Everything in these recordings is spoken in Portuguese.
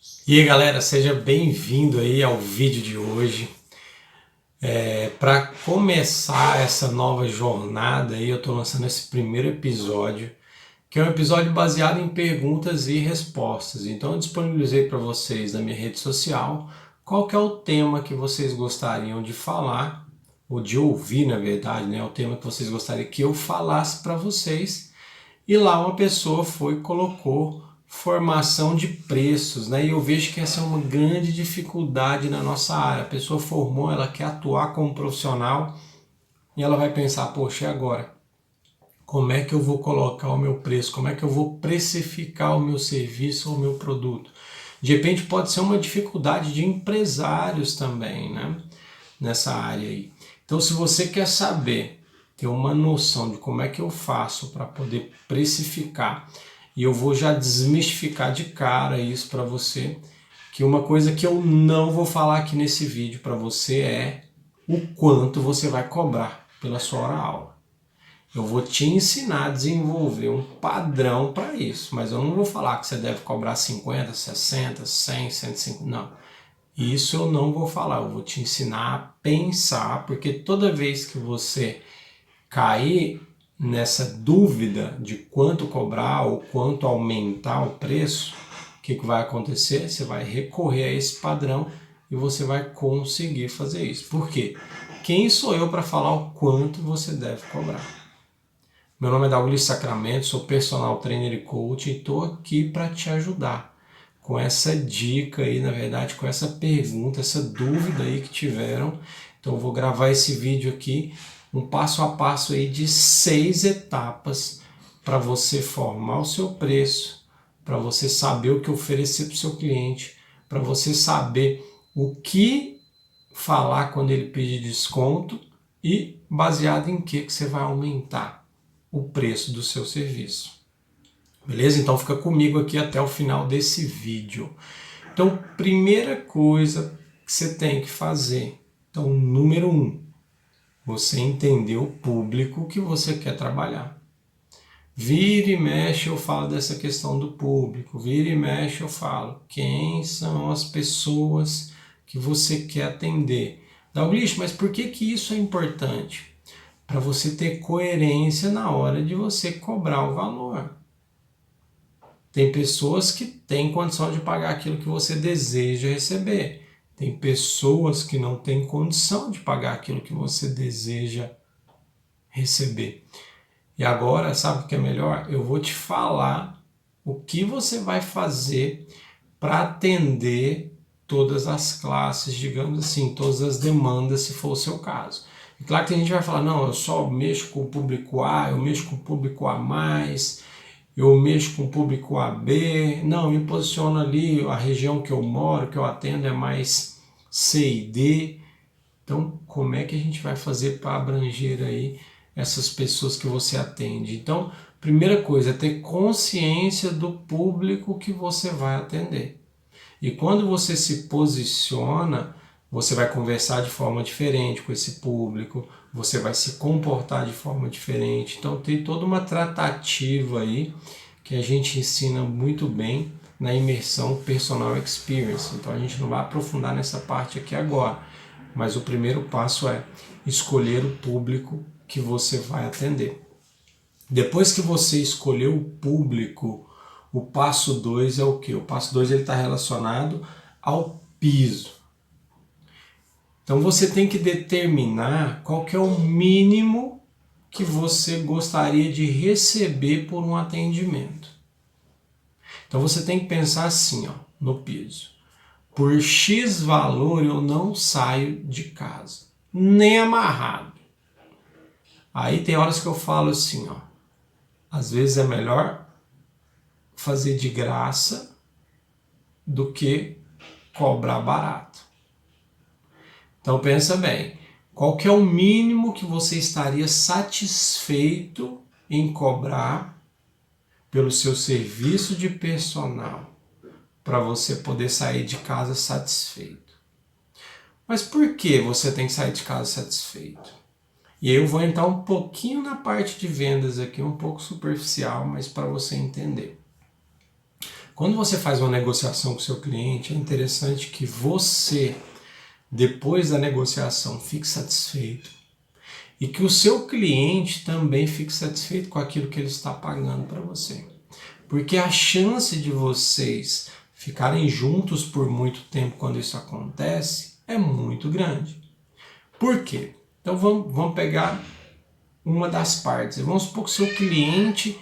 E aí galera, seja bem-vindo aí ao vídeo de hoje. Para começar essa nova jornada aí, eu estou lançando esse primeiro episódio, que é um episódio baseado em perguntas e respostas. Então eu disponibilizei para vocês na minha rede social qual que é o tema que vocês gostariam de falar, ou de ouvir na verdade, né? O tema que vocês gostariam que eu falasse para vocês. E lá uma pessoa foi e colocou formação de preços, né? E eu vejo que essa é uma grande dificuldade na nossa área. A pessoa formou, ela quer atuar como profissional e ela vai pensar, poxa, e agora? Como é que eu vou colocar o meu preço? Como é que eu vou precificar o meu serviço ou o meu produto? De repente pode ser uma dificuldade de empresários também, né? Nessa área aí. Então, se você quer saber, ter uma noção de como é que eu faço para poder precificar, e eu vou já desmistificar de cara isso para você, que uma coisa que eu não vou falar aqui nesse vídeo para você é o quanto você vai cobrar pela sua hora aula. Eu vou te ensinar a desenvolver um padrão para isso, mas eu não vou falar que você deve cobrar 50, 60, 100, 150, não. Isso eu não vou falar, eu vou te ensinar a pensar, porque toda vez que você cair nessa dúvida de quanto cobrar ou quanto aumentar o preço, o que vai acontecer? Você vai recorrer a esse padrão e você vai conseguir fazer isso. Por quê? Quem sou eu para falar o quanto você deve cobrar? Meu nome é Douglas Sacramento, sou personal trainer e coach e estou aqui para te ajudar com essa dica aí, na verdade, com essa pergunta, essa dúvida aí que tiveram. Então eu vou gravar esse vídeo aqui, um passo a passo aí de 6 etapas para você formar o seu preço, para você saber o que oferecer para o seu cliente, para você saber o que falar quando ele pedir desconto e baseado em que você vai aumentar o preço do seu serviço. Beleza? Então fica comigo aqui até o final desse vídeo. Então, primeira coisa que você tem que fazer. Então, número 1, você entender o público que você quer trabalhar. Vira e mexe eu falo dessa questão do público. Vira e mexe eu falo quem são as pessoas que você quer atender. Douglas, mas por que isso é importante? Para você ter coerência na hora de você cobrar o valor. Tem pessoas que têm condição de pagar aquilo que você deseja receber. Tem pessoas que não têm condição de pagar aquilo que você deseja receber. E agora, sabe o que é melhor? Eu vou te falar o que você vai fazer para atender todas as classes, digamos assim, todas as demandas, se for o seu caso. E claro que a gente vai falar, não, eu só mexo com o público A, eu mexo com o público A+, eu mexo com o público AB, não, eu me posiciono ali, a região que eu moro, que eu atendo é mais C e D. Então, como é que a gente vai fazer para abranger aí essas pessoas que você atende? Então, primeira coisa é ter consciência do público que você vai atender. E quando você se posiciona, você vai conversar de forma diferente com esse público, você vai se comportar de forma diferente. Então tem toda uma tratativa aí que a gente ensina muito bem na imersão Personal Experience. Então a gente não vai aprofundar nessa parte aqui agora, mas o primeiro passo é escolher o público que você vai atender. Depois que você escolheu o público, o passo 2 é o quê? O passo 2 está relacionado ao piso. Então você tem que determinar qual que é o mínimo que você gostaria de receber por um atendimento. Então você tem que pensar assim, ó, no piso. Por X valor eu não saio de casa, nem amarrado. Aí tem horas que eu falo assim, ó, às vezes é melhor fazer de graça do que cobrar barato. Então pensa bem, qual que é o mínimo que você estaria satisfeito em cobrar pelo seu serviço de personal para você poder sair de casa satisfeito? Mas por que você tem que sair de casa satisfeito? E aí eu vou entrar um pouquinho na parte de vendas aqui, um pouco superficial, mas para você entender. Quando você faz uma negociação com o seu cliente, é interessante que você, depois da negociação, fique satisfeito e que o seu cliente também fique satisfeito com aquilo que ele está pagando para você. Porque a chance de vocês ficarem juntos por muito tempo quando isso acontece é muito grande. Por quê? Então vamos pegar uma das partes. Vamos supor que o seu cliente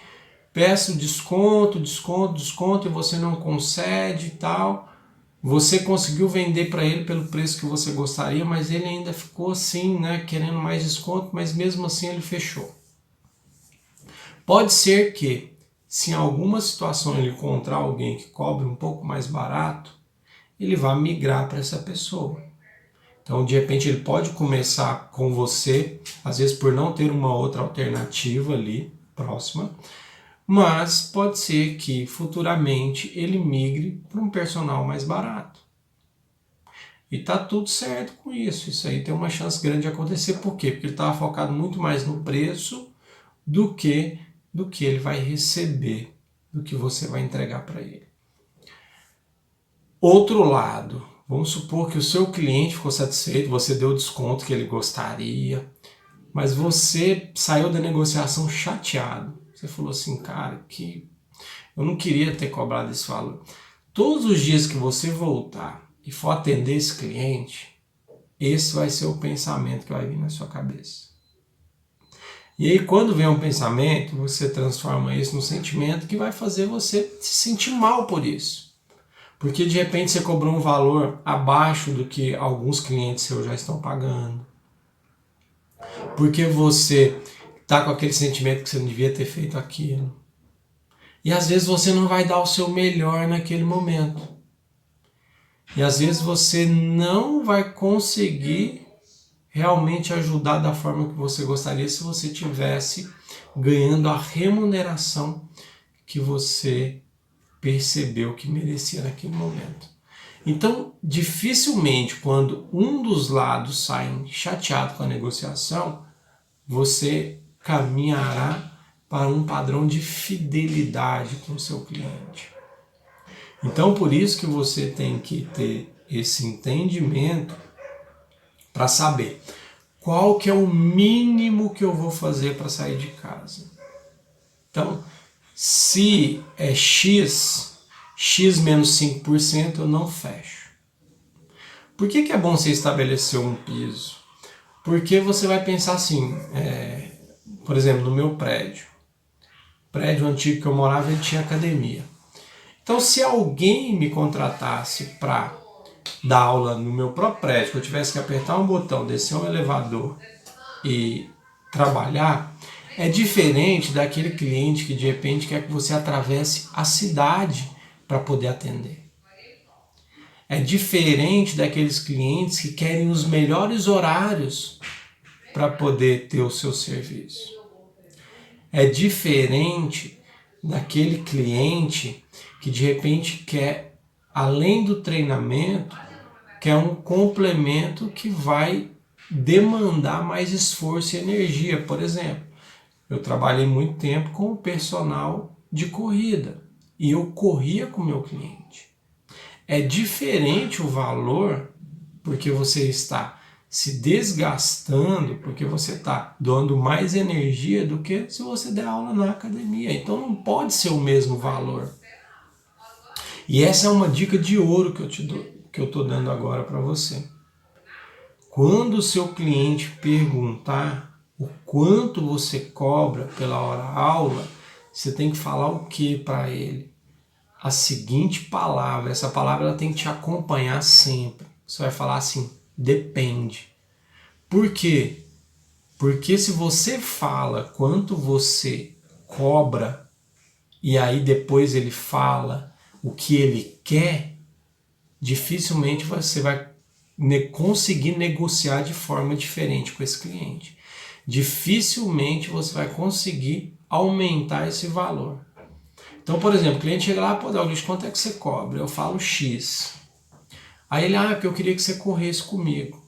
peça o desconto e você não concede e tal. Você conseguiu vender para ele pelo preço que você gostaria, mas ele ainda ficou assim, né, querendo mais desconto, mas mesmo assim ele fechou. Pode ser que, se em alguma situação ele encontrar alguém que cobre um pouco mais barato, ele vai migrar para essa pessoa. Então, de repente, ele pode começar com você, às vezes por não ter uma outra alternativa ali próxima, mas pode ser que futuramente ele migre para um personal mais barato. E tá tudo certo com isso. Isso aí tem uma chance grande de acontecer. Por quê? Porque ele estava focado muito mais no preço do que ele vai receber, do que você vai entregar para ele. Outro lado, vamos supor que o seu cliente ficou satisfeito, você deu o desconto que ele gostaria, mas você saiu da negociação chateado. Você falou assim, cara, que eu não queria ter cobrado esse valor. Todos os dias que você voltar e for atender esse cliente, esse vai ser o pensamento que vai vir na sua cabeça. E aí quando vem um pensamento, você transforma isso num sentimento que vai fazer você se sentir mal por isso. Porque de repente você cobrou um valor abaixo do que alguns clientes seus já estão pagando. Porque você está com aquele sentimento que você não devia ter feito aquilo. E às vezes você não vai dar o seu melhor naquele momento. E às vezes você não vai conseguir realmente ajudar da forma que você gostaria se você tivesse ganhando a remuneração que você percebeu que merecia naquele momento. Então, dificilmente, quando um dos lados sai chateado com a negociação, você caminhará para um padrão de fidelidade com o seu cliente. Então, por isso que você tem que ter esse entendimento para saber qual que é o mínimo que eu vou fazer para sair de casa. Então, se é X menos 5%, eu não fecho. Por que é bom você estabelecer um piso? Porque você vai pensar assim, por exemplo, no meu prédio antigo que eu morava, ele tinha academia. Então, se alguém me contratasse para dar aula no meu próprio prédio, que eu tivesse que apertar um botão, descer um elevador e trabalhar, é diferente daquele cliente que de repente quer que você atravesse a cidade para poder atender. É diferente daqueles clientes que querem os melhores horários para poder ter o seu serviço. É diferente daquele cliente que de repente quer, além do treinamento, quer um complemento que vai demandar mais esforço e energia. Por exemplo, eu trabalhei muito tempo com o personal de corrida e eu corria com o meu cliente. É diferente o valor porque você está se desgastando, porque você está doando mais energia do que se você der aula na academia. Então não pode ser o mesmo valor. E essa é uma dica de ouro que eu estou dando agora para você. Quando o seu cliente perguntar o quanto você cobra pela hora aula, você tem que falar o que para ele? A seguinte palavra, essa palavra ela tem que te acompanhar sempre. Você vai falar assim, depende. Por quê? Porque se você fala quanto você cobra e aí depois ele fala o que ele quer, dificilmente você vai conseguir negociar de forma diferente com esse cliente. Dificilmente você vai conseguir aumentar esse valor. Então, por exemplo, o cliente chega lá, pô, Dalgis, quanto é que você cobra? Eu falo X. Aí ele, porque eu queria que você corresse comigo.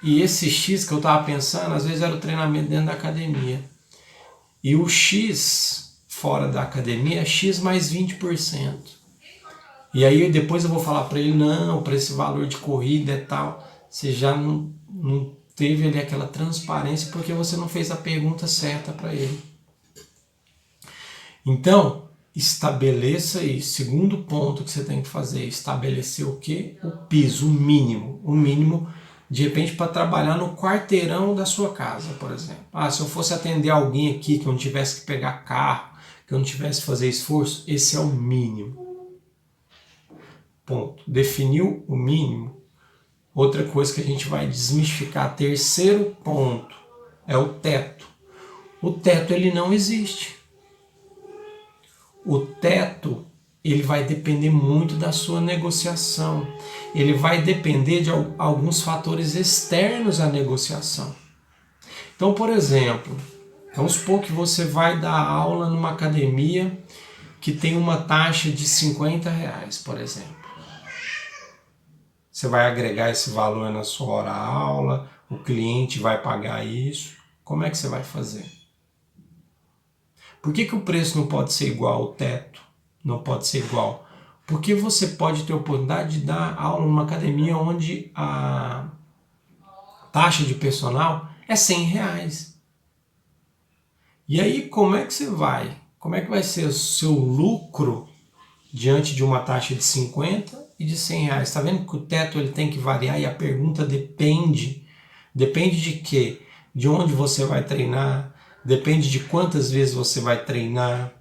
E esse X que eu estava pensando, às vezes era o treinamento dentro da academia. E o X fora da academia é X mais 20%. E aí depois eu vou falar para ele, não, para esse valor de corrida e tal, você já não teve ali aquela transparência porque você não fez a pergunta certa para ele. Então, estabeleça aí, segundo ponto que você tem que fazer, estabelecer o quê? O piso, o mínimo, de repente para trabalhar no quarteirão da sua casa, por exemplo. Se eu fosse atender alguém aqui que eu não tivesse que pegar carro, que eu não tivesse que fazer esforço, esse é o mínimo. Ponto. Definiu o mínimo. Outra coisa que a gente vai desmistificar, terceiro ponto, é o teto. O teto ele não existe. O teto ele vai depender muito da sua negociação. Ele vai depender de alguns fatores externos à negociação. Então, por exemplo, vamos supor que você vai dar aula numa academia que tem uma taxa de R$50, por exemplo. Você vai agregar esse valor na sua hora-aula, o cliente vai pagar isso. Como é que você vai fazer? Por que o preço não pode ser igual ao teto? Não pode ser igual? Porque você pode ter a oportunidade de dar aula numa academia onde a taxa de personal é R$100. E aí como é que você vai? Como é que vai ser o seu lucro diante de uma taxa de 50 e de R$100? Está vendo que o teto ele tem que variar e a pergunta depende. Depende de quê? De onde você vai treinar, depende de quantas vezes você vai treinar.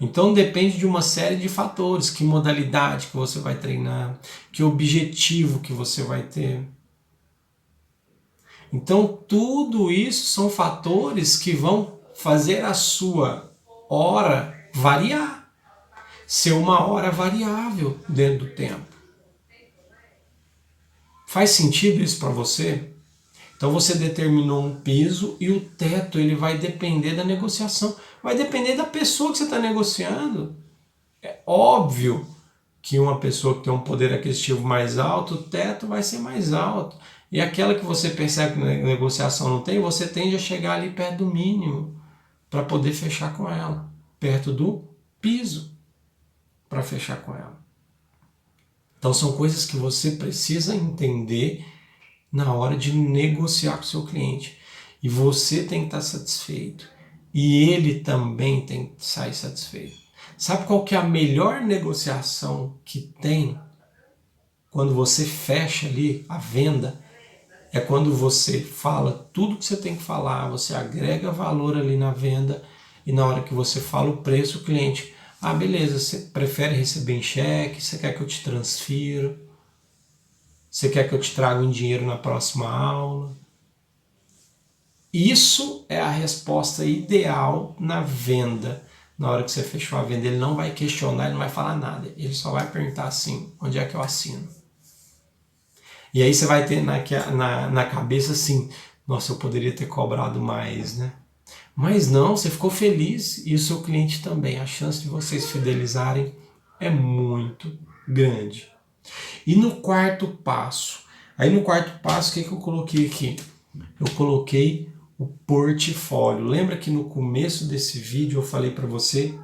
Então depende de uma série de fatores, que modalidade que você vai treinar, que objetivo que você vai ter. Então tudo isso são fatores que vão fazer a sua hora variar. Ser uma hora variável dentro do tempo. Faz sentido isso para você? Então você determinou um piso e o teto ele vai depender da negociação. Vai depender da pessoa que você está negociando. É óbvio que uma pessoa que tem um poder aquisitivo mais alto, o teto vai ser mais alto. E aquela que você percebe que a negociação não tem, você tende a chegar ali perto do mínimo para poder fechar com ela. Perto do piso para fechar com ela. Então são coisas que você precisa entender na hora de negociar com o seu cliente. E você tem que estar satisfeito. E ele também tem que sair satisfeito. Sabe qual que é a melhor negociação que tem quando você fecha ali a venda? É quando você fala tudo que você tem que falar, você agrega valor ali na venda e na hora que você fala o preço, o cliente... beleza, você prefere receber em cheque? Você quer que eu te transfira? Você quer que eu te traga em dinheiro na próxima aula? Isso é a resposta ideal na venda. Na hora que você fechou a venda, ele não vai questionar, ele não vai falar nada. Ele só vai perguntar assim, onde é que eu assino? E aí você vai ter na cabeça assim, nossa, eu poderia ter cobrado mais, né? Mas não, você ficou feliz e o seu cliente também. A chance de vocês fidelizarem é muito grande. E no quarto passo? Aí no quarto passo, o que eu coloquei aqui? Eu coloquei o portfólio. Lembra que no começo desse vídeo eu falei para você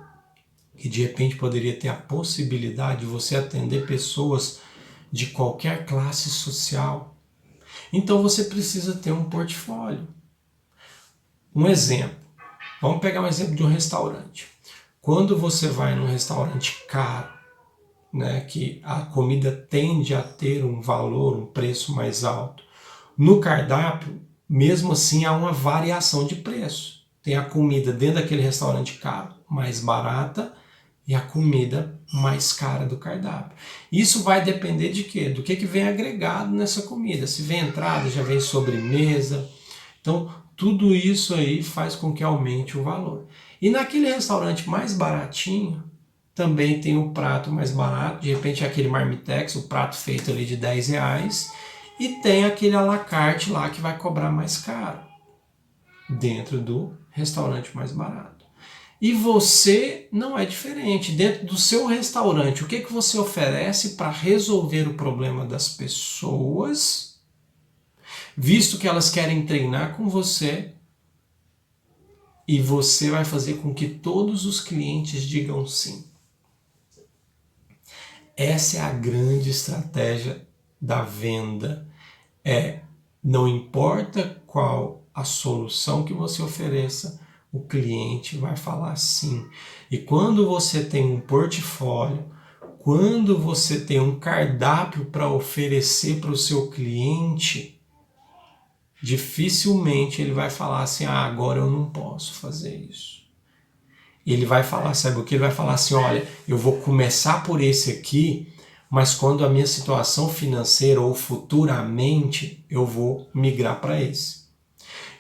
que de repente poderia ter a possibilidade de você atender pessoas de qualquer classe social? Então você precisa ter um portfólio. Um exemplo. Vamos pegar um exemplo de um restaurante. Quando você vai num restaurante caro, né, que a comida tende a ter um valor, um preço mais alto, no cardápio, mesmo assim há uma variação de preço. Tem a comida dentro daquele restaurante caro mais barata e a comida mais cara do cardápio. Isso vai depender de quê? Do que vem agregado nessa comida. Se vem entrada, já vem sobremesa. Então, tudo isso aí faz com que aumente o valor. E naquele restaurante mais baratinho, também tem o prato mais barato, de repente é aquele marmitex, o prato feito ali de R$10, e tem aquele à la carte lá que vai cobrar mais caro, dentro do restaurante mais barato. E você não é diferente. Dentro do seu restaurante, o que você oferece para resolver o problema das pessoas, visto que elas querem treinar com você, e você vai fazer com que todos os clientes digam sim. Essa é a grande estratégia da venda. Não importa qual a solução que você ofereça, o cliente vai falar sim. E quando você tem um portfólio, quando você tem um cardápio para oferecer para o seu cliente, dificilmente ele vai falar assim, agora eu não posso fazer isso. Ele vai falar, sabe o que? Ele vai falar assim, olha, eu vou começar por esse aqui, mas quando a minha situação financeira ou futuramente, eu vou migrar para esse.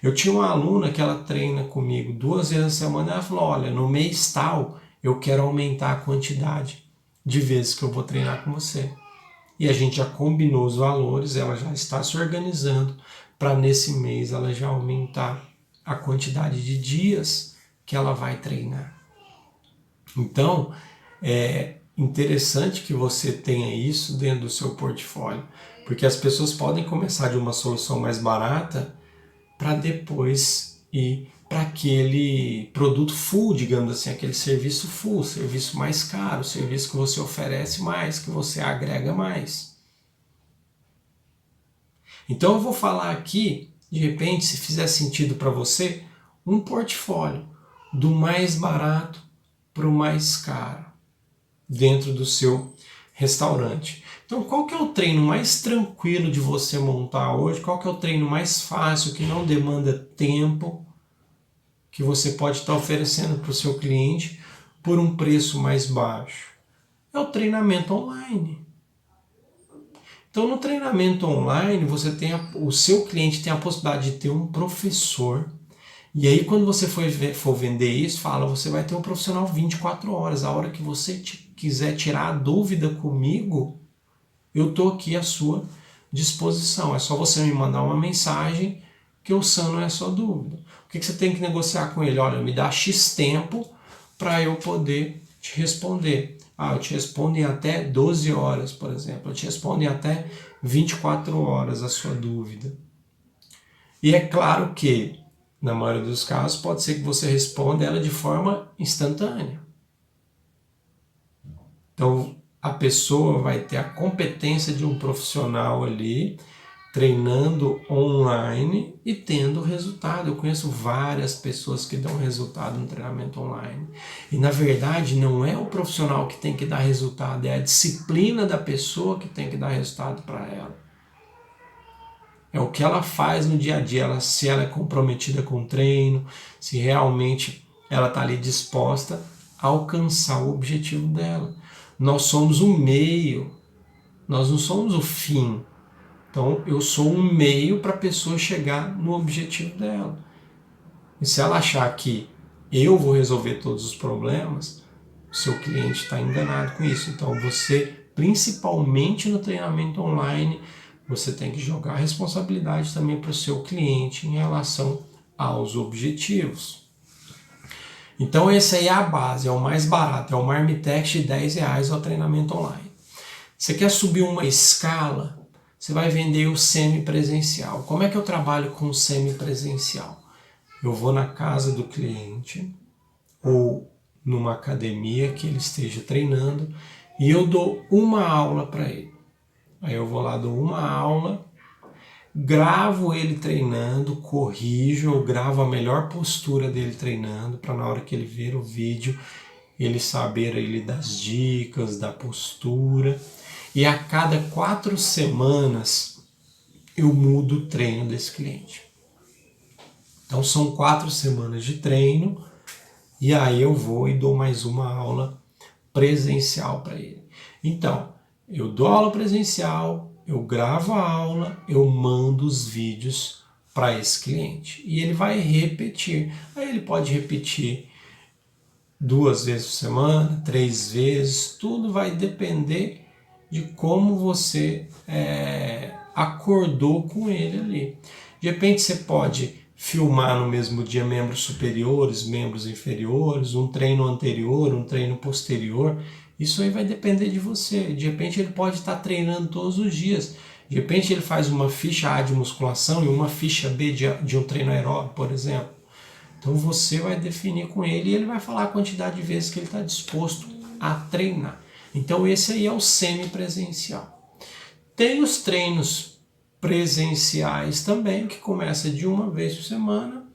Eu tinha uma aluna que ela treina comigo 2 vezes na semana, ela falou, olha, no mês tal, eu quero aumentar a quantidade de vezes que eu vou treinar com você. E a gente já combinou os valores, ela já está se organizando para nesse mês ela já aumentar a quantidade de dias que ela vai treinar. Então, é interessante que você tenha isso dentro do seu portfólio, porque as pessoas podem começar de uma solução mais barata para depois ir para aquele produto full, digamos assim, aquele serviço full, serviço mais caro, serviço que você oferece mais, que você agrega mais. Então eu vou falar aqui, de repente, se fizer sentido para você, um portfólio do mais barato para o mais caro dentro do seu restaurante. Então, qual que é o treino mais tranquilo de você montar hoje? Qual que é o treino mais fácil, que não demanda tempo, que você pode estar oferecendo para o seu cliente por um preço mais baixo? É o treinamento online. Então, no treinamento online, o seu cliente tem a possibilidade de ter um professor. E aí, quando você for vender isso, você vai ter um profissional 24 horas. A hora que você quiser tirar a dúvida comigo, eu estou aqui à sua disposição. É só você me mandar uma mensagem que eu sano essa dúvida. O que você tem que negociar com ele? Olha, me dá X tempo para eu poder te responder. Eu te respondo em até 12 horas, por exemplo. Eu te respondo em até 24 horas a sua dúvida. E é claro que, na maioria dos casos, pode ser que você responda ela de forma instantânea. Então, a pessoa vai ter a competência de um profissional ali, treinando online e tendo resultado. Eu conheço várias pessoas que dão resultado no treinamento online. E, na verdade, não é o profissional que tem que dar resultado, é a disciplina da pessoa que tem que dar resultado para ela. É o que ela faz no dia a dia, se ela é comprometida com o treino, se realmente ela está ali disposta a alcançar o objetivo dela. Nós somos um meio, nós não somos o fim. Então eu sou um meio para a pessoa chegar no objetivo dela. E se ela achar que eu vou resolver todos os problemas, o seu cliente está enganado com isso. Então você, principalmente no treinamento online, você tem que jogar a responsabilidade também para o seu cliente em relação aos objetivos. Então essa aí é a base, é o mais barato, é o Marmitex de R$10 ao treinamento online. Você quer subir uma escala? Você vai vender o semipresencial. Como é que eu trabalho com o semipresencial? Eu vou na casa do cliente ou numa academia que ele esteja treinando e eu dou uma aula para ele. Aí eu vou lá, dou uma aula, gravo ele treinando, corrijo, eu gravo a melhor postura dele treinando, para na hora que ele ver o vídeo, ele saber ele das dicas, da postura. E a cada 4 semanas eu mudo o treino desse cliente. Então são 4 semanas de treino e aí eu vou e dou mais uma aula presencial para ele. Então, eu dou aula presencial, eu gravo a aula, eu mando os vídeos para esse cliente. E ele vai repetir. Aí ele pode repetir 2 vezes por semana, 3 vezes, tudo vai depender de como você acordou com ele ali. De repente você pode filmar no mesmo dia membros superiores, membros inferiores, um treino anterior, um treino posterior. Isso aí vai depender de você. De repente ele pode estar treinando todos os dias. De repente ele faz uma ficha A de musculação e uma ficha B de um treino aeróbico, por exemplo. Então você vai definir com ele e ele vai falar a quantidade de vezes que ele está disposto a treinar. Então esse aí é o semipresencial. Tem os treinos presenciais também, que começa de uma vez por semana.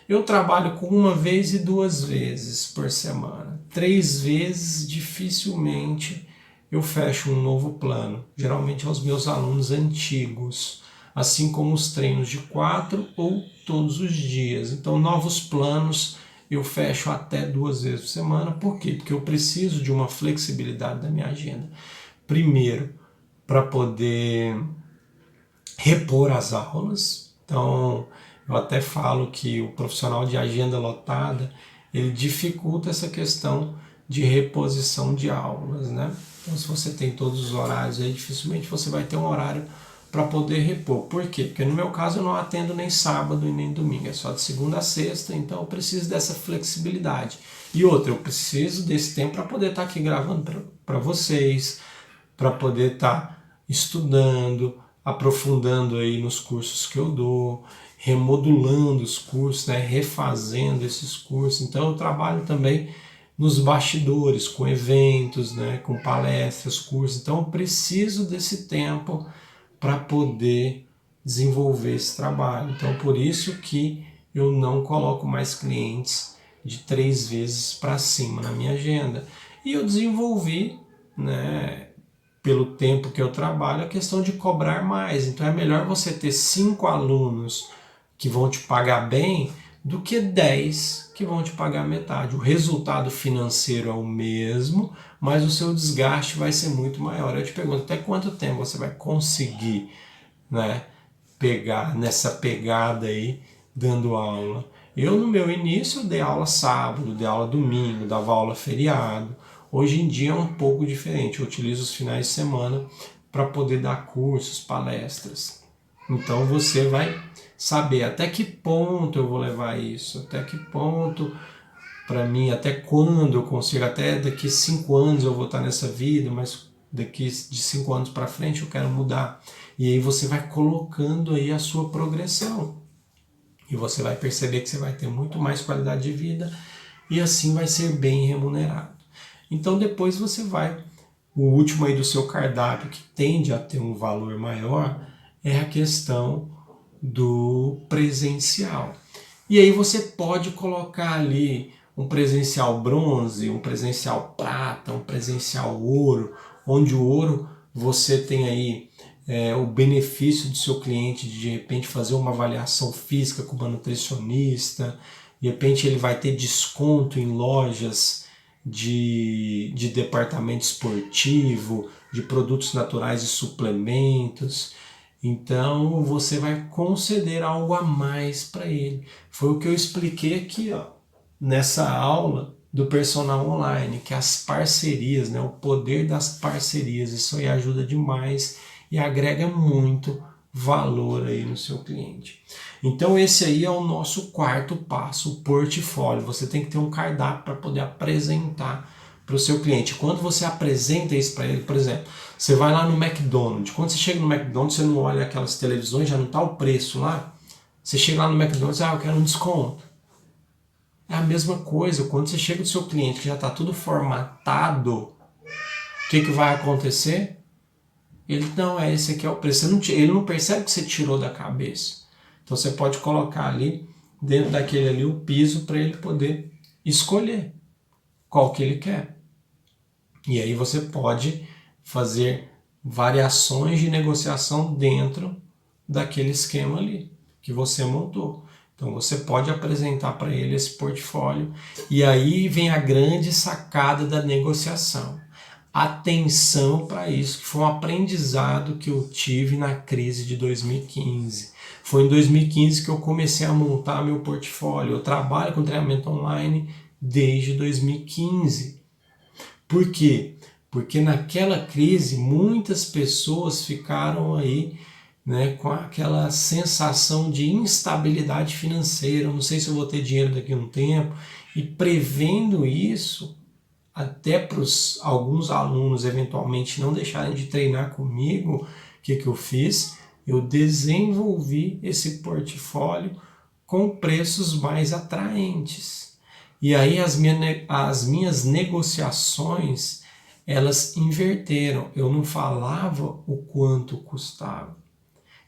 Eu trabalho com 1 vez e 2 vezes por semana. 3 vezes dificilmente eu fecho um novo plano. Geralmente aos meus alunos antigos, assim como os treinos de 4 ou todos os dias. Então novos planos eu fecho até 2 vezes por semana. Por quê? Porque eu preciso de uma flexibilidade da minha agenda. Primeiro, para poder repor as aulas. Então, eu até falo que o profissional de agenda lotada, ele dificulta essa questão de reposição de aulas, né? Então, se você tem todos os horários aí, dificilmente você vai ter um horário para poder repor. Por quê? Porque no meu caso eu não atendo nem sábado e nem domingo, é só de segunda a sexta, então eu preciso dessa flexibilidade. E outra, eu preciso desse tempo para poder estar aqui gravando para vocês, para poder estar estudando, aprofundando aí nos cursos que eu dou, remodulando os cursos, né, refazendo esses cursos. Então eu trabalho também nos bastidores, com eventos, né, com palestras, cursos. Então eu preciso desse tempo para poder desenvolver esse trabalho. Então por isso que eu não coloco mais clientes de 3 vezes para cima na minha agenda. E eu desenvolvi, né, pelo tempo que eu trabalho, a questão de cobrar mais. Então é melhor você ter 5 alunos que vão te pagar bem do que 10 que vão te pagar metade. O resultado financeiro é o mesmo, mas o seu desgaste vai ser muito maior. Eu te pergunto, até quanto tempo você vai conseguir, né, pegar nessa pegada aí, dando aula? Eu, no meu início, dei aula sábado, dei aula domingo, dava aula feriado. Hoje em dia é um pouco diferente, eu utilizo os finais de semana para poder dar cursos, palestras. Então você vai saber até que ponto eu vou levar isso, até que ponto para mim, até quando eu consigo, até daqui 5 anos eu vou estar nessa vida, mas daqui de 5 anos para frente eu quero mudar. E aí você vai colocando aí a sua progressão. E você vai perceber que você vai ter muito mais qualidade de vida e assim vai ser bem remunerado. Então depois você vai, o último aí do seu cardápio que tende a ter um valor maior é a questão do presencial. E aí você pode colocar ali um presencial bronze, um presencial prata, um presencial ouro, onde o ouro você tem aí o benefício do seu cliente de repente fazer uma avaliação física com uma nutricionista, de repente ele vai ter desconto em lojas de departamento esportivo, de produtos naturais e suplementos. Então você vai conceder algo a mais para ele. Foi o que eu expliquei aqui, ó, nessa aula do personal online, que as parcerias, né, o poder das parcerias, isso aí ajuda demais e agrega muito valor aí no seu cliente. Então esse aí é o nosso quarto passo, o portfólio. Você tem que ter um cardápio para poder apresentar para o seu cliente. Quando você apresenta isso para ele, por exemplo, você vai lá no McDonald's. Quando você chega no McDonald's, você não olha aquelas televisões, já não está o preço lá. Você chega lá no McDonald's, eu quero um desconto. É a mesma coisa, quando você chega do seu cliente que já está tudo formatado, o que vai acontecer? Ele, não, esse aqui é o preço. Ele não percebe que você tirou da cabeça. Então você pode colocar ali, dentro daquele ali, o piso para ele poder escolher qual que ele quer. E aí você pode fazer variações de negociação dentro daquele esquema ali que você montou. Então você pode apresentar para ele esse portfólio e aí vem a grande sacada da negociação. Atenção para isso, que foi um aprendizado que eu tive na crise de 2015. Foi em 2015 que eu comecei a montar meu portfólio. Eu trabalho com treinamento online desde 2015. Por quê? Porque naquela crise muitas pessoas ficaram aí, né, com aquela sensação de instabilidade financeira. Eu não sei se eu vou ter dinheiro daqui a um tempo. E prevendo isso, até para alguns alunos eventualmente não deixarem de treinar comigo, o que eu fiz? Eu desenvolvi esse portfólio com preços mais atraentes. E aí as minhas negociações, elas inverteram. Eu não falava o quanto custava.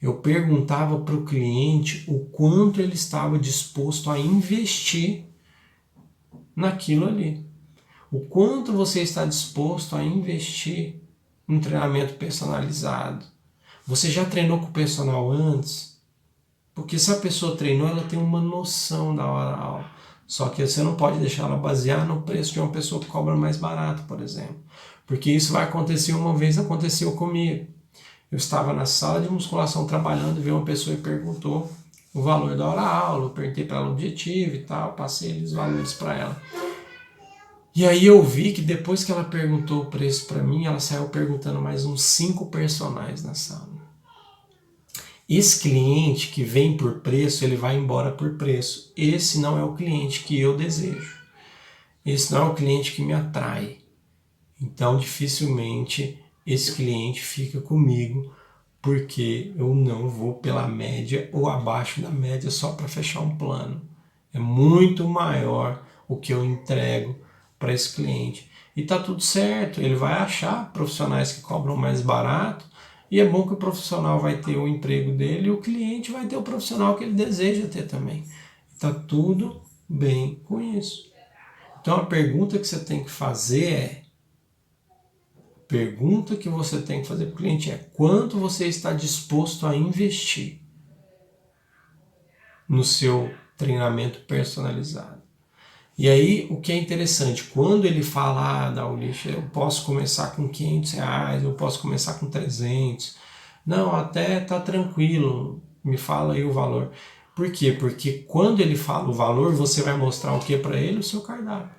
Eu perguntava para o cliente o quanto ele estava disposto a investir naquilo ali. O quanto você está disposto a investir em treinamento personalizado. Você já treinou com o personal antes? Porque se a pessoa treinou, ela tem uma noção da hora da aula. Só que você não pode deixar ela basear no preço de uma pessoa que cobra mais barato, por exemplo. Porque isso vai acontecer uma vez, aconteceu comigo. Eu estava na sala de musculação trabalhando, veio uma pessoa e perguntou o valor da hora-aula, eu perguntei para ela o objetivo e tal, passei os valores para ela. E aí eu vi que depois que ela perguntou o preço para mim, ela saiu perguntando mais uns 5 personagens na sala. Esse cliente que vem por preço, ele vai embora por preço. Esse não é o cliente que eu desejo. Esse não é o cliente que me atrai. Então, dificilmente esse cliente fica comigo, porque eu não vou pela média ou abaixo da média só para fechar um plano. É muito maior o que eu entrego para esse cliente. E tá tudo certo, ele vai achar profissionais que cobram mais barato, e é bom que o profissional vai ter o emprego dele e o cliente vai ter o profissional que ele deseja ter também. Tá tudo bem com isso. Então a pergunta que você tem que fazer para o cliente é: quanto você está disposto a investir no seu treinamento personalizado? E aí, o que é interessante, quando ele fala, Daulish, eu posso começar com R$500, eu posso começar com 300. Não, até tá tranquilo, me fala aí o valor. Por quê? Porque quando ele fala o valor, você vai mostrar o que para ele? O seu cardápio.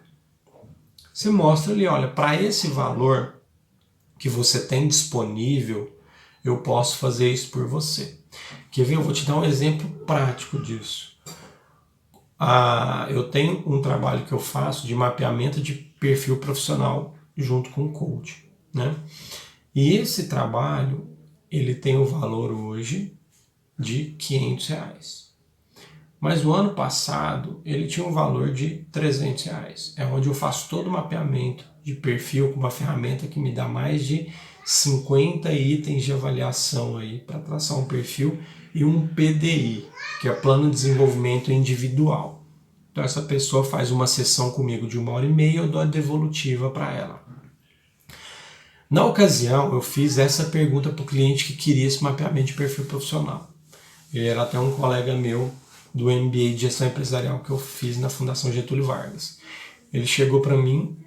Você mostra ali, olha, para esse valor que você tem disponível, eu posso fazer isso por você. Quer ver? Eu vou te dar um exemplo prático disso. Eu tenho um trabalho que eu faço de mapeamento de perfil profissional junto com o coach, né? E esse trabalho, ele tem o valor hoje de R$500. Mas o ano passado, ele tinha um valor de R$300. É onde eu faço todo o mapeamento de perfil com uma ferramenta que me dá mais de 50 itens de avaliação aí para traçar um perfil e um PDI, que é Plano de Desenvolvimento Individual. Então essa pessoa faz uma sessão comigo de 1h30, eu dou a devolutiva para ela. Na ocasião, eu fiz essa pergunta para o cliente que queria esse mapeamento de perfil profissional. Ele era até um colega meu do MBA de Gestão Empresarial que eu fiz na Fundação Getúlio Vargas. Ele chegou para mim,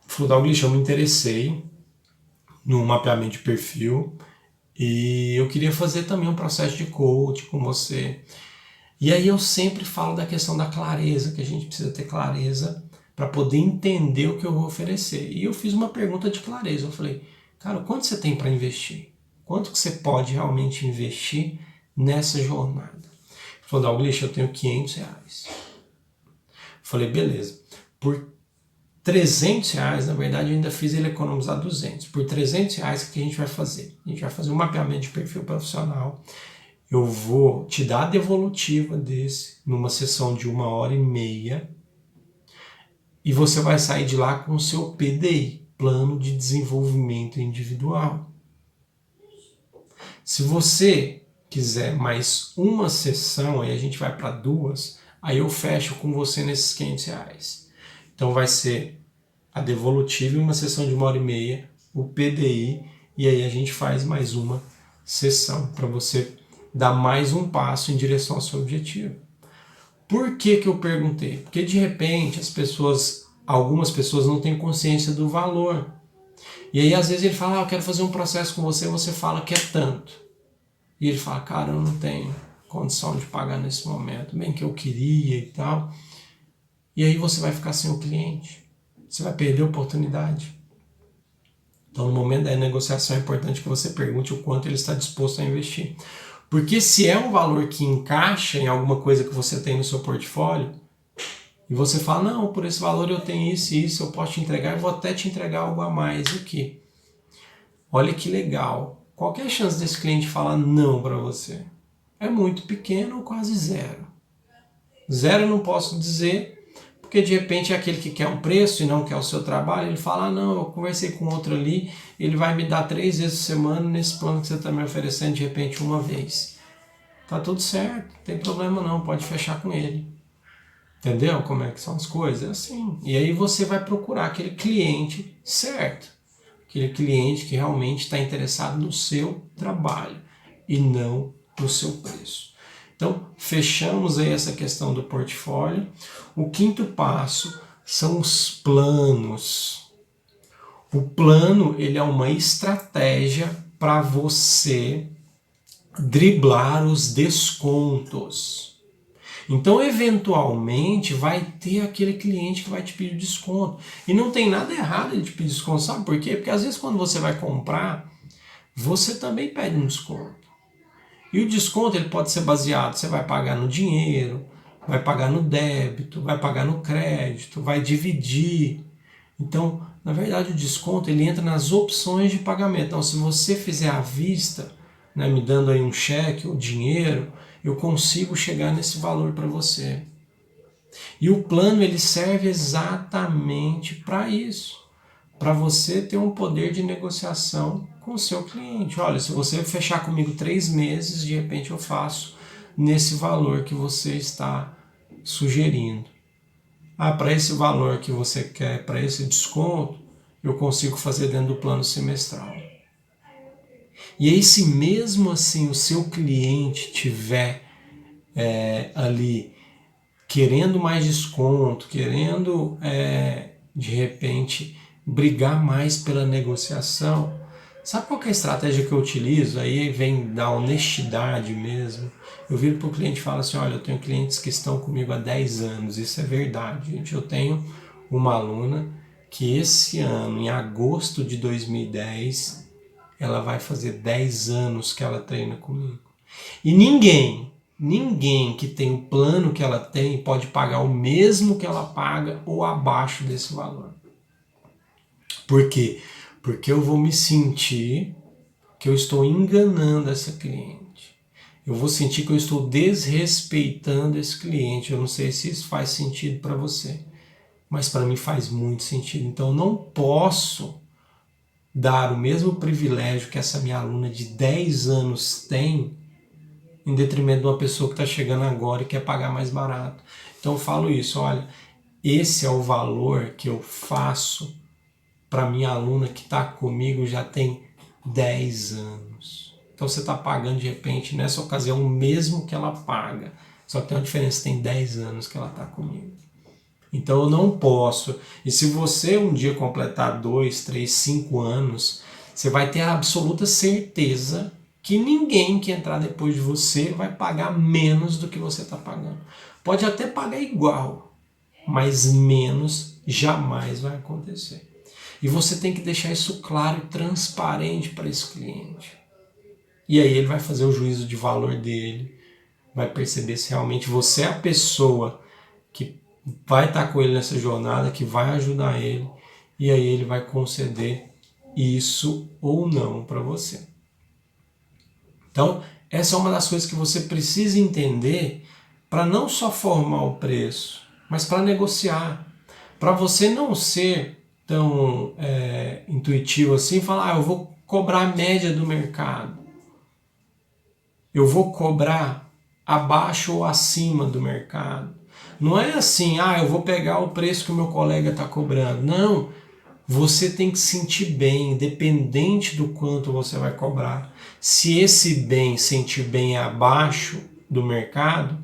falou: Daulish, eu me interessei no mapeamento de perfil e eu queria fazer também um processo de coach com você. E aí eu sempre falo da questão da clareza, que a gente precisa ter clareza para poder entender o que eu vou oferecer. E eu fiz uma pergunta de clareza. Eu falei: cara, quanto você tem para investir? Quanto que você pode realmente investir nessa jornada? Ele falou: Daulish, eu tenho R$500. Eu falei: beleza. Por R$300, na verdade, eu ainda fiz ele economizar 200. Por R$300, o que a gente vai fazer? A gente vai fazer um mapeamento de perfil profissional. Eu vou te dar a devolutiva desse numa sessão de 1h30 e você vai sair de lá com o seu PDI, Plano de Desenvolvimento Individual. Se você quiser mais uma sessão, aí a gente vai para 2, aí eu fecho com você nesses R$500. Então vai ser a devolutiva e uma sessão de 1h30, o PDI, e aí a gente faz mais uma sessão para você dar mais um passo em direção ao seu objetivo. Por que eu perguntei? Porque de repente algumas pessoas não têm consciência do valor. E aí às vezes ele fala: eu quero fazer um processo com você, você fala que é tanto. E ele fala: cara, eu não tenho condição de pagar nesse momento, bem que eu queria e tal. E aí você vai ficar sem o cliente. Você vai perder a oportunidade. Então no momento da negociação é importante que você pergunte o quanto ele está disposto a investir. Porque se é um valor que encaixa em alguma coisa que você tem no seu portfólio, e você fala: não, por esse valor eu tenho isso e isso, eu posso te entregar, eu vou até te entregar algo a mais aqui. Olha que legal. Qual que é a chance desse cliente falar não para você? É muito pequeno ou quase zero. Zero eu não posso dizer, porque Porque de repente é aquele que quer um preço e não quer o seu trabalho, ele fala, ah não, eu conversei com outro ali, ele vai me dar 3 vezes por semana nesse plano que você está me oferecendo de repente uma vez. Tá tudo certo, não tem problema não, pode fechar com ele. Entendeu como é que são as coisas? É assim. E aí você vai procurar aquele cliente certo. Aquele cliente que realmente está interessado no seu trabalho e não no seu preço. Então, fechamos aí essa questão do portfólio. O quinto passo são os planos. O plano, ele é uma estratégia para você driblar os descontos. Então, eventualmente, vai ter aquele cliente que vai te pedir desconto. E não tem nada errado ele te pedir desconto, sabe por quê? Porque às vezes quando você vai comprar, você também pede um desconto. E o desconto ele pode ser baseado, você vai pagar no dinheiro, vai pagar no débito, vai pagar no crédito, vai dividir. Então, na verdade, o desconto ele entra nas opções de pagamento. Então, se você fizer à vista, né, me dando aí um cheque ou dinheiro, eu consigo chegar nesse valor para você. E o plano ele serve exatamente para isso, para você ter um poder de negociação com o seu cliente. Olha, se você fechar comigo 3 meses, de repente eu faço nesse valor que você está sugerindo. Ah, para esse valor que você quer, para esse desconto, eu consigo fazer dentro do plano semestral. E aí, se mesmo assim o seu cliente tiver ali querendo mais desconto, querendo de repente brigar mais pela negociação, sabe qual que é a estratégia que eu utilizo? Aí vem da honestidade mesmo. Eu viro para o cliente e falo assim, olha, eu tenho clientes que estão comigo há 10 anos, isso é verdade, gente. Eu tenho uma aluna que esse ano, em agosto de 2010, ela vai fazer 10 anos que ela treina comigo. E ninguém que tem o plano que ela tem pode pagar o mesmo que ela paga ou abaixo desse valor. Por quê? Porque eu vou me sentir que eu estou enganando essa cliente. Eu vou sentir que eu estou desrespeitando esse cliente. Eu não sei se isso faz sentido para você, mas para mim faz muito sentido. Então eu não posso dar o mesmo privilégio que essa minha aluna de 10 anos tem em detrimento de uma pessoa que está chegando agora e quer pagar mais barato. Então eu falo isso, olha, esse é o valor que eu faço para minha aluna que está comigo já tem 10 anos. Então você está pagando de repente nessa ocasião o mesmo que ela paga, só que tem uma diferença, tem 10 anos que ela está comigo. Então eu não posso, e se você um dia completar 2, 3, 5 anos, você vai ter a absoluta certeza que ninguém que entrar depois de você vai pagar menos do que você está pagando. Pode até pagar igual, mas menos jamais vai acontecer. E você tem que deixar isso claro e transparente para esse cliente. E aí ele vai fazer o juízo de valor dele, vai perceber se realmente você é a pessoa que vai estar com ele nessa jornada, que vai ajudar ele, e aí ele vai conceder isso ou não para você. Então, essa é uma das coisas que você precisa entender para não só formar o preço, mas para negociar. Para você não ser tão intuitivo assim, falar, eu vou cobrar a média do mercado. Eu vou cobrar abaixo ou acima do mercado. Não é assim, eu vou pegar o preço que o meu colega está cobrando. Não, você tem que sentir bem, independente do quanto você vai cobrar. Se esse bem, sentir bem é abaixo do mercado,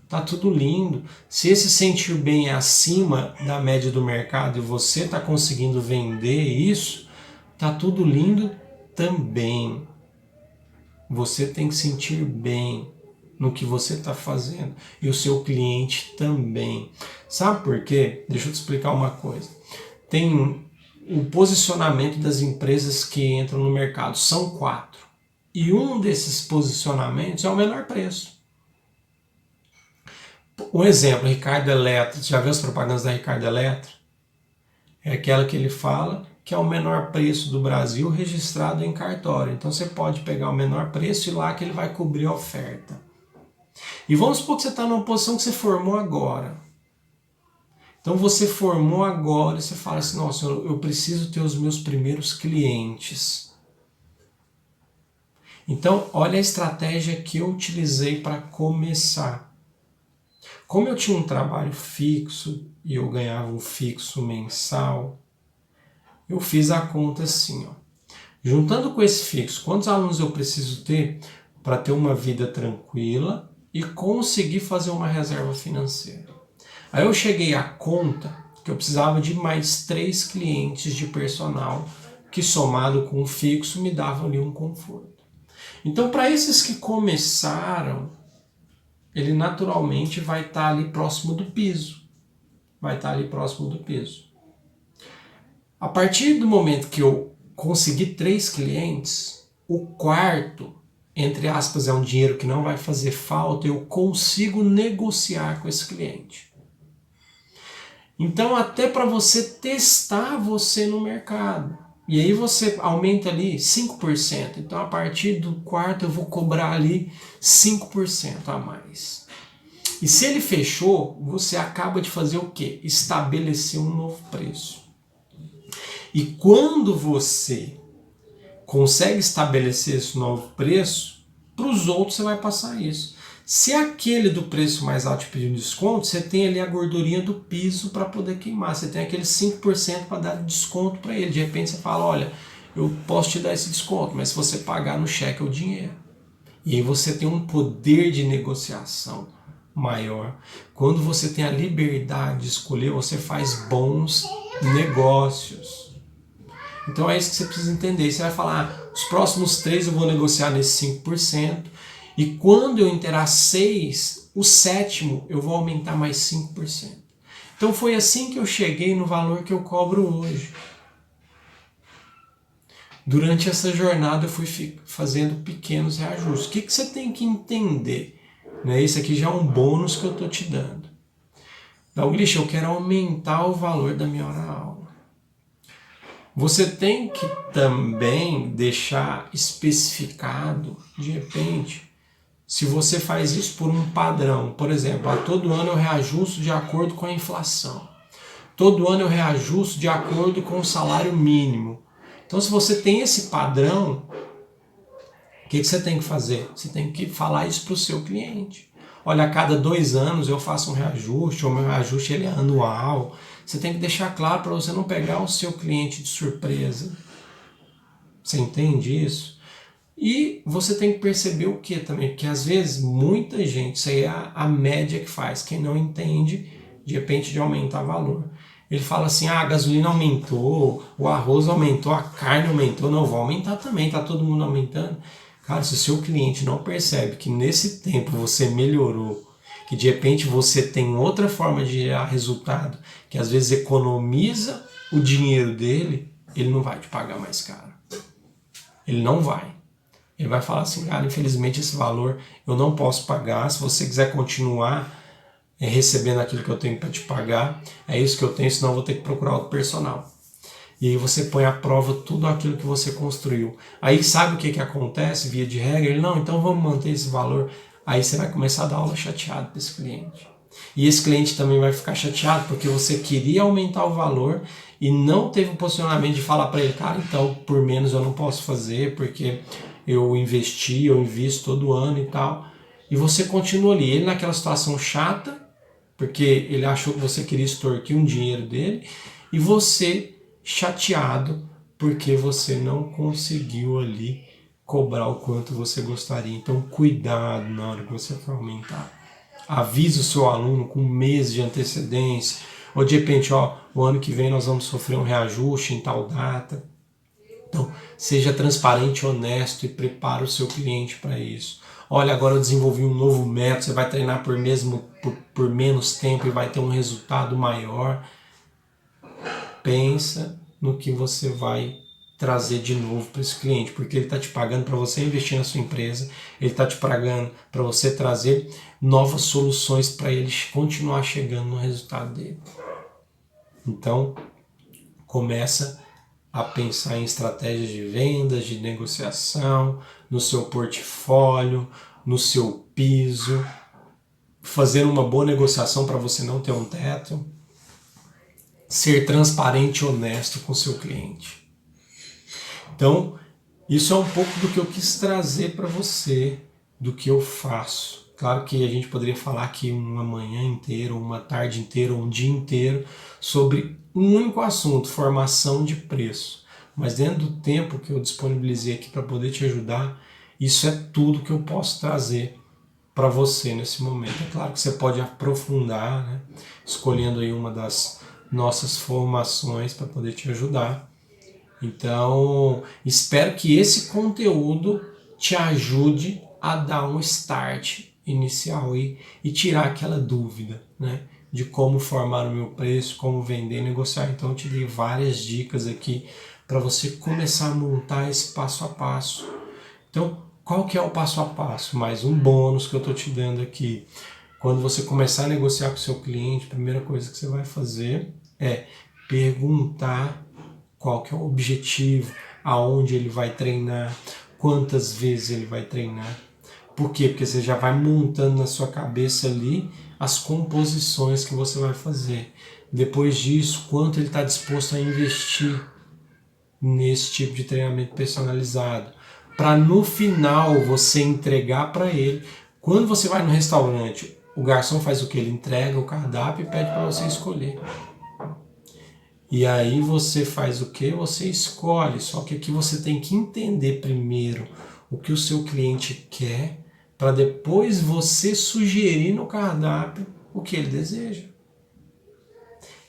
tá tudo lindo. Se esse sentir bem é acima da média do mercado e você está conseguindo vender isso, tá tudo lindo também. Você tem que sentir bem no que você está fazendo e o seu cliente também. Sabe por quê? Deixa eu te explicar uma coisa. Tem o posicionamento das empresas que entram no mercado, são 4. E um desses posicionamentos é o menor preço. Um exemplo, Ricardo Eletro, já viu as propagandas da Ricardo Eletro? É aquela que ele fala que é o menor preço do Brasil registrado em cartório. Então você pode pegar o menor preço e lá que ele vai cobrir a oferta. E vamos supor que você está numa posição que você formou agora. Então você formou agora e você fala assim, nossa, eu preciso ter os meus primeiros clientes. Então, olha a estratégia que eu utilizei para começar. Como eu tinha um trabalho fixo e eu ganhava um fixo mensal, eu fiz a conta assim, ó. Juntando com esse fixo, quantos alunos eu preciso ter para ter uma vida tranquila e conseguir fazer uma reserva financeira? Aí eu cheguei à conta que eu precisava de mais 3 clientes de personal, que somado com o fixo me davam ali um conforto. Então, para esses que começaram, ele naturalmente vai estar ali próximo do piso. Vai estar ali próximo do piso. A partir do momento que eu consegui 3 clientes, o quarto, entre aspas, é um dinheiro que não vai fazer falta, eu consigo negociar com esse cliente. Então, até para você testar você no mercado. E aí você aumenta ali 5%. Então, a partir do quarto eu vou cobrar ali 5% a mais. E se ele fechou, você acaba de fazer o quê? Estabelecer um novo preço. E quando você consegue estabelecer esse novo preço, para os outros você vai passar isso. Se aquele do preço mais alto te pedir um desconto, você tem ali a gordurinha do piso para poder queimar. Você tem aquele 5% para dar desconto para ele. De repente você fala, olha, eu posso te dar esse desconto, mas se você pagar no cheque é o dinheiro. E aí você tem um poder de negociação maior. Quando você tem a liberdade de escolher, você faz bons negócios. Então é isso que você precisa entender. Você vai falar, os próximos 3 eu vou negociar nesse 5%, e quando eu inteirar 6, o 7º eu vou aumentar mais 5%. Então foi assim que eu cheguei no valor que eu cobro hoje. Durante essa jornada eu fui fazendo pequenos reajustes. O que você tem que entender? Isso aqui já é um bônus que eu estou te dando. Dalgleish, eu quero aumentar o valor da minha hora-aula. Você tem que também deixar especificado, de repente, se você faz isso por um padrão. Por exemplo, todo ano eu reajusto de acordo com a inflação. Todo ano eu reajusto de acordo com o salário mínimo. Então, se você tem esse padrão, o que você tem que fazer? Você tem que falar isso para o seu cliente. Olha, a cada 2 anos eu faço um reajuste, ou meu reajuste ele é anual. Você tem que deixar claro para você não pegar o seu cliente de surpresa. Você entende isso? E você tem que perceber o que também? Porque às vezes muita gente, isso aí é a média que faz, quem não entende, de repente, de aumentar valor. Ele fala assim, a gasolina aumentou, o arroz aumentou, a carne aumentou, não, vou aumentar também, tá todo mundo aumentando. Cara, se o seu cliente não percebe que nesse tempo você melhorou, que de repente você tem outra forma de gerar resultado, que às vezes economiza o dinheiro dele, ele não vai te pagar mais caro. Ele não vai. Ele vai falar assim, cara, infelizmente esse valor eu não posso pagar, se você quiser continuar recebendo aquilo que eu tenho para te pagar, é isso que eu tenho, senão eu vou ter que procurar outro personal. E aí você põe à prova tudo aquilo que você construiu. Aí sabe o que acontece, via de regra? Ele, não, então vamos manter esse valor. Aí você vai começar a dar aula chateado para esse cliente. E esse cliente também vai ficar chateado porque você queria aumentar o valor e não teve o posicionamento de falar para ele, cara, então por menos eu não posso fazer porque eu investi, eu invisto todo ano e tal. E você continua ali, ele naquela situação chata, porque ele achou que você queria extorquir um dinheiro dele, e você chateado porque você não conseguiu ali cobrar o quanto você gostaria. Então cuidado na hora que você for aumentar. Avise o seu aluno com meses de antecedência, ou de repente, o ano que vem nós vamos sofrer um reajuste em tal data. Então, seja transparente e honesto e prepare o seu cliente para isso. Olha, agora eu desenvolvi um novo método, você vai treinar por menos tempo e vai ter um resultado maior. Pensa no que você vai trazer de novo para esse cliente, porque ele está te pagando para você investir na sua empresa, ele está te pagando para você trazer novas soluções para ele continuar chegando no resultado dele. Então, começa a pensar em estratégias de vendas, de negociação, no seu portfólio, no seu piso, fazer uma boa negociação para você não ter um teto. ser transparente e honesto com o seu cliente. Então, isso é um pouco do que eu quis trazer para você, do que eu faço. Claro que a gente poderia falar aqui uma manhã inteira, uma tarde inteira, um dia inteiro sobre um único assunto, formação de preço. Mas dentro do tempo que eu disponibilizei aqui para poder te ajudar, isso é tudo que eu posso trazer para você nesse momento. É claro que você pode aprofundar, né? Escolhendo aí uma das nossas formações para poder te ajudar. Então, espero que esse conteúdo te ajude a dar um start inicial e tirar aquela dúvida, né, de como formar o meu preço, como vender e negociar. Então, eu te dei várias dicas aqui para você começar a montar esse passo a passo. Então, qual que é o passo a passo? Mais um bônus que eu estou te dando aqui. Quando você começar a negociar com o seu cliente, a primeira coisa que você vai fazer é perguntar qual que é o objetivo, aonde ele vai treinar, quantas vezes ele vai treinar. Por quê? Porque você já vai montando na sua cabeça ali as composições que você vai fazer. Depois disso, quanto ele está disposto a investir nesse tipo de treinamento personalizado. Para no final você entregar para ele. Quando você vai no restaurante, o garçom faz o que? Ele entrega o cardápio e pede para você escolher. E aí você faz o que? Você escolhe, só que aqui você tem que entender primeiro o que o seu cliente quer, para depois você sugerir no cardápio o que ele deseja.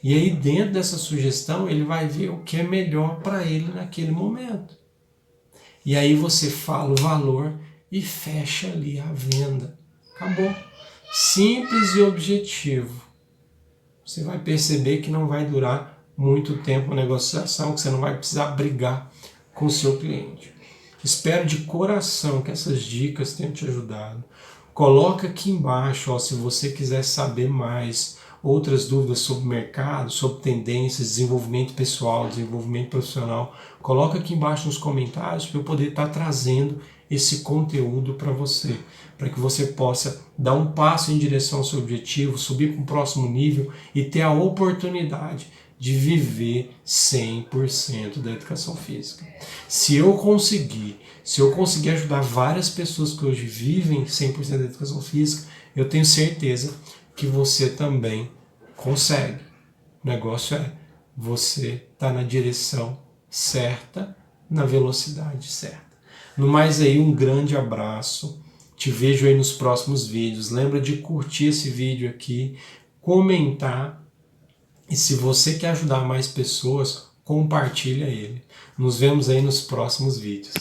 E aí dentro dessa sugestão ele vai ver o que é melhor para ele naquele momento. E aí você fala o valor e fecha ali a venda. Acabou. Simples e objetivo. Você vai perceber que não vai durar muito tempo a negociação, que você não vai precisar brigar com o seu cliente. Espero de coração que essas dicas tenham te ajudado. Coloca aqui embaixo, ó, se você quiser saber mais, outras dúvidas sobre o mercado, sobre tendências, desenvolvimento pessoal, desenvolvimento profissional, coloca aqui embaixo nos comentários para eu poder estar trazendo esse conteúdo para você, para que você possa dar um passo em direção ao seu objetivo, subir para um próximo nível e ter a oportunidade de viver 100% da educação física. Se eu conseguir ajudar várias pessoas que hoje vivem 100% da educação física, eu tenho certeza que você também consegue. O negócio é você estar na direção certa, na velocidade certa. No mais aí, um grande abraço. Te vejo aí nos próximos vídeos. Lembra de curtir esse vídeo aqui, comentar. E se você quer ajudar mais pessoas, compartilha ele. Nos vemos aí nos próximos vídeos.